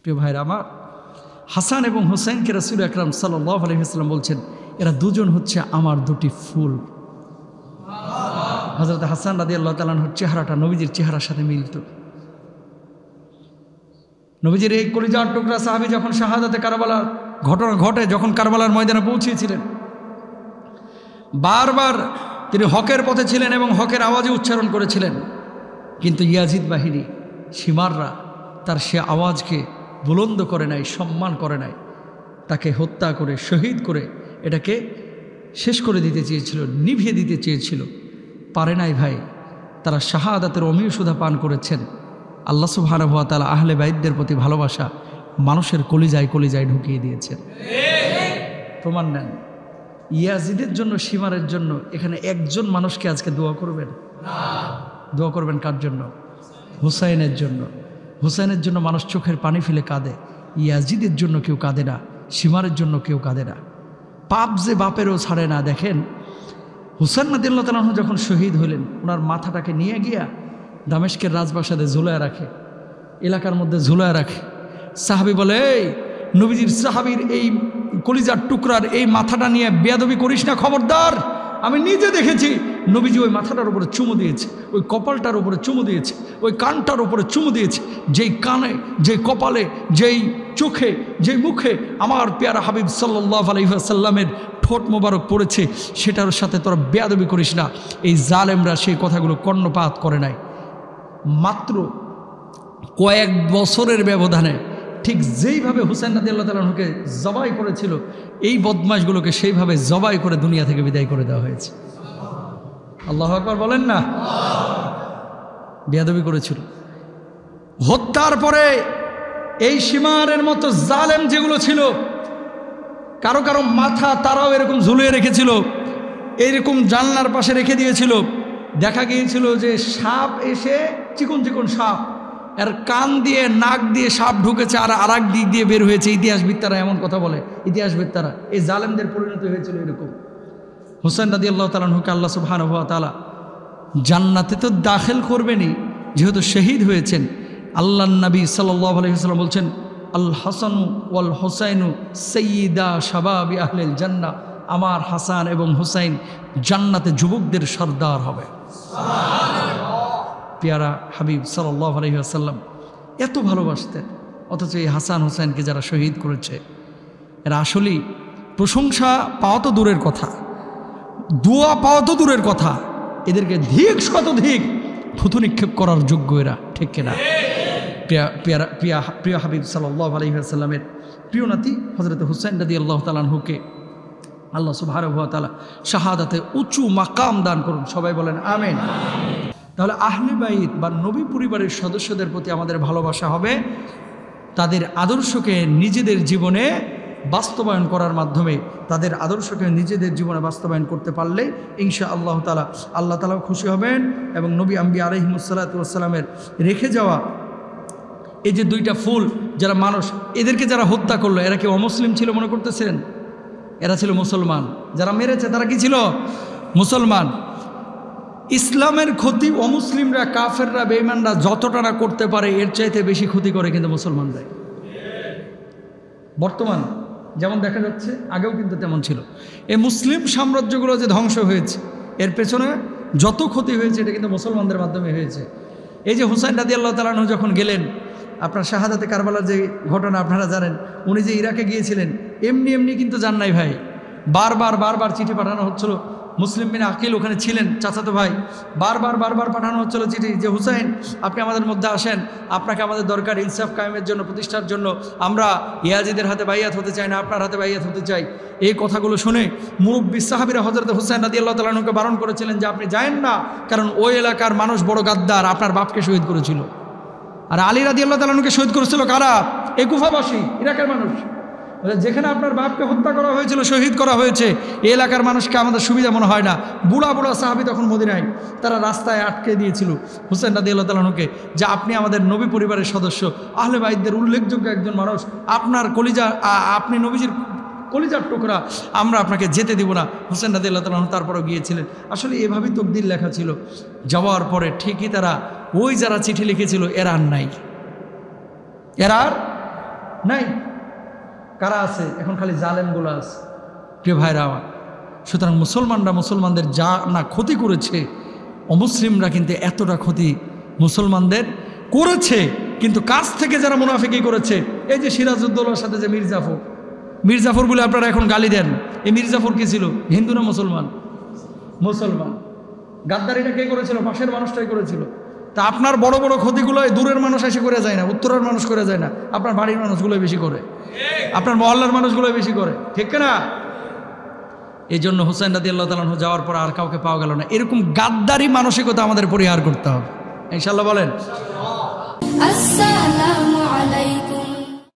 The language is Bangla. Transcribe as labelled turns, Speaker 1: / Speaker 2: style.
Speaker 1: প্রিয় ভাইরা আমার, হাসান এবং হুসাইনকে রাসূল আকরাম সাল্লাল্লাহু আলাইহি ওয়াসাল্লাম বলছেন এরা দুজন হচ্ছে আমার দুটি ফুল। হযরত হাসান রাদিয়াল্লাহু তাআলা আনহুর চেহারাটা নবীজির চেহারার সাথে মিলত। নবীজির এই কলিজার টুকরা সাহাবী যখন শাহাদাতে কারবালার ঘটনা ঘটে, যখন কারবালার ময়দানে পৌঁছেছিলেন, বারবার তিনি হকের পথে ছিলেন এবং হকের আওয়াজে উচ্চারণ করেছিলেন, কিন্তু ইয়াজিদ বাহিনী সীমাররা তার সে আওয়াজকে বুলন্দ করে নাই, সম্মান করে নাই, তাকে হত্যা করে শহীদ করে এটাকে শেষ করে দিতে চেয়েছিল, নিভিয়ে দিতে চেয়েছিল, পারে নাই ভাই। তারা শাহাদাতের অমীয় সুধা পান করেছেন। আল্লাহ সুবহানাহু ওয়া তাআলা আহলে বাইতদের প্রতি ভালোবাসা মানুষের কলিজায় কলিজায় ঢুকিয়ে দিয়েছেন। প্রমাণ নেন। ইয়াজিদের জন্য, সীমারের জন্য এখানে একজন মানুষকে আজকে দোয়া করবেন? দোয়া করবেন কার জন্য? হুসাইনের জন্য। হুসাইনের জন্য মানুষ চোখের পানি ফেলে কাঁদে, ইয়াজিদের জন্য কেউ কাঁদে না, সীমারের জন্য কেউ কাঁদে না। পাপ যে বাপেরও ছাড়ে না। দেখেন হুসাইন রাদিয়াল্লাহু তাআলা আনহু যখন শহীদ হলেন, ওনার মাথাটাকে নিয়ে গিয়া দামেস্কের রাজপ্রাসাদে ঝুলায় রাখে, এলাকার মধ্যে ঝুলায় রাখে। সাহাবী বলে, এই নবীজির সাহাবীর এই কলিজার টুকরার এই মাথাটা নিয়ে বেয়াদবি করিস না, খবরদার। আমি নিজে দেখেছি নবীজি ওই মাথাটার উপরে চুমু দিয়েছে, ওই কপালটার উপরে চুমু দিয়েছে, ওই কানটার উপরে চুমু দিয়েছে। যেই কানে, যেই কপালে, যেই চোখে, যেই মুখে আমার পেয়ারা হাবিব সাল্লাল্লাহু আলাইহি ওয়াসাল্লামের ঠোঁট মোবারক পড়েছে, সেটার সাথে তোরা বেয়াদবি করিস না। এই জালেমরা সেই কথাগুলো কর্ণপাত করে নাই। মাত্র কয়েক বছরের ব্যবধানে ঠিক যেইভাবে হুসাইন রাদিয়াল্লাহু তাআলা আনহুকে জবাই করেছিল, এই বদমাশগুলোকে সেইভাবে জবাই করে দুনিয়া থেকে বিদায় করে দেওয়া হয়েছে। আল্লাহু আকবার বলেন না? বেয়াদবি করেছিল। হত্যার পরে এই সীমারের মতো জালেম যেগুলো ছিল, কারো কারো মাথা তারাও এরকম ঝুলিয়ে রেখেছিল, এইরকম জানলার পাশে রেখে দিয়েছিল। দেখা গিয়েছিল যে সাপ এসে, চিকন চিকন সাপ, এর কান দিয়ে নাক দিয়ে সাপ ঢুকেছে আর আরেক দিক দিয়ে বের হয়েছে। ইতিহাসবিদরা এমন কথা বলে, ইতিহাসবিদরা এই জালেমদের পরিণত হয়েছিল এরকম। হুসাইন রাদিয়াল্লাহু তাআলা আনহুকে আল্লাহ সুবহানাহু ওয়া তাআলা জান্নাতে তো দাখিল করবেনই, যেহেতু শহীদ হয়েছেন। আল্লাহর নবী সাল্লাল্লাহু আলাইহি ওয়াসাল্লাম বলছেন, আল হাসানু ওয়াল হুসাইনু সাইয়্যিদা শাবাবি আহলিল জান্নাহ। আমার হাসান এবং হুসাইন জান্নাতে যুবকদের সর্দার হবে। পেয়ারা হাবিব সাল্লাল্লাহু আলাইহি ওয়াসাল্লাম এত ভালোবাসতেন, অথচ এই হাসান হুসাইনকে যারা শহীদ করেছে, এরা আসলেই প্রশংসা পাওয়া তো দূরের কথা, দোয়া পাওয়া তো দূরের কথা, এদেরকে ধিক শতধিক থুতু নিক্ষেপ করার যোগ্য এরা, ঠিক কিনা? প্রিয় হাবিব সাল্লাল্লাহু আলাইহি ওয়াসাল্লামের প্রিয় নাতি হযরত হুসাইন রাদিয়াল্লাহু তাআলা আনহুকে আল্লাহ সুবহানাহু ওয়া তাআলা শাহাদাতে উঁচু মাকাম দান করুন। সবাই বলেন আমিন। তাহলে আহলে বাইত বা নবী পরিবারের সদস্যদের প্রতি আমাদের ভালোবাসা হবে তাদের আদর্শকে নিজেদের জীবনে বাস্তবায়ন করার মাধ্যমে। তাদের আদর্শকে নিজেদের জীবনে বাস্তবায়ন করতে পারলে ইনশাআল্লাহ তাআলা আল্লাহ তাআলাও খুশি হবেন এবং নবী আম্বিয়া আলাইহিমুস সালাতু ওয়াস সালামের রেখে যাওয়া এই যে দুইটা ফুল, যারা মানুষ, এদেরকে যারা হত্যা করলো, এরা কি অমুসলিম ছিল মনে করতেছেন? এরা ছিল মুসলমান। যারা মেরেছে তারা কি ছিল? মুসলমান। ইসলামের ক্ষতি অমুসলিমরা, কাফেররা, বেঈমানরা যতটা না করতে পারে এর চাইতে বেশি ক্ষতি করে কিন্তু মুসলমানরাই। বর্তমান যেমন দেখা যাচ্ছে, আগেও কিন্তু তেমন ছিল। এই মুসলিম সাম্রাজ্যগুলো যে ধ্বংস হয়েছে, এর পেছনে যত ক্ষতি হয়েছে এটা কিন্তু মুসলমানদের মাধ্যমে হয়েছে। এই যে হুসাইন রাদিয়াল্লাহু তাআলা আনহু যখন গেলেন, আপনার শাহাদাতে কারবালার যে ঘটনা আপনারা জানেন, উনি যে ইরাকে গিয়েছিলেন এমনি এমনি কিন্তু যান নাই ভাই, বারবার চিঠি পাঠানো হচ্ছিল। মুসলিম বিন আকিল ওখানে ছিলেন, চাচাতো ভাই, বারবার পাঠানো হচ্ছিল চিঠি যে হুসাইন আপনি আমাদের মধ্যে আসেন, আপনাকে আমাদের দরকার ইনসাফ কায়েমের জন্য, প্রতিষ্ঠার জন্য। আমরা ইয়াজিদের হাতে বাইয়াত হতে চাই না, আপনার হাতে বাইয়াত হতে চাই। এই কথাগুলো শুনে মুরব্বী সাহাবীরা হযরত হুসাইন রাদিয়াল্লাহু তাআলা আনহুকে বারণ করেছিলেন যে আপনি যায়েন না, কারণ ওই এলাকার মানুষ বড় গাদ্দার, আপনার বাপকে শহীদ করেছিল। আর আলী রাদিয়াল্লাহু তাআলা আনহুকে শহীদ করেছিল কারা? এই কুফাবাসী, ইরাকের মানুষ। যেখানে আপনার বাপকে হত্যা করা হয়েছিল, শহীদ করা হয়েছে, এই এলাকার মানুষকে আমাদের সুবিধা মনে হয় না। বুড়া সাহাবী তখন মদিনায়, তারা রাস্তায় আটকে দিয়েছিল হুসাইন রাদিয়াল্লাহু তাআলা আনহুকে যে আপনি আমাদের নবী পরিবারের সদস্য, আহলে বাইতদের উল্লেখযোগ্য একজন মানুষ, আপনার কলিজা, আপনি নবীজির কলিজার টুকরা, আমরা আপনাকে যেতে দিব না। হুসাইন রাদিয়াল্লাহু তাআলা আনহু তারপরেও গিয়েছিলেন। আসলে এভাবেই তকদির লেখা ছিল। যাওয়ার পরে ঠিকই তারা ওই যারা চিঠি লিখেছিল এরা আর নাই, এরা আর নাই। কারা আছে? এখন খালি জালেমগুলো আছে। প্রিয় ভাইরা আমার, সুতরাং মুসলমানরা মুসলমানদের যা না ক্ষতি করেছে, অমুসলিমরা কিন্তু এতটা ক্ষতি মুসলমানদের করেছে, কিন্তু কাছ থেকে যারা মুনাফিকি করেছে, এই যে সিরাজউদ্দৌলার সাথে যে মীর জাফর বলে আপনারা এখন গালি দেন, এই মীর জাফর কি ছিল? হিন্দু না মুসলমান? মুসলমান। গাদ্দারিটা কে করেছিল? পাশের মানুষটাই করেছিল। তা আপনার বড় বড় ক্ষতিগুলো দূরের মানুষ এসে করে যায় না, উত্তরের মানুষ করে যায় না, আপনার বাড়ির মানুষগুলোই বেশি করে, আপনার মহল্লার মানুষগুলোই বেশি করে, ঠিক না? এই জন্য হুসাইন রাদিয়াল্লাহু তাআলা আনহু যাওয়ার পর আর কাউকে পাওয়া গেল না। এরকম গাদ্দারি মানসিকতা আমাদের পরিহার করতে হবে, ইনশাআল্লাহ। বলেন। আসসালামু আলাইকুম।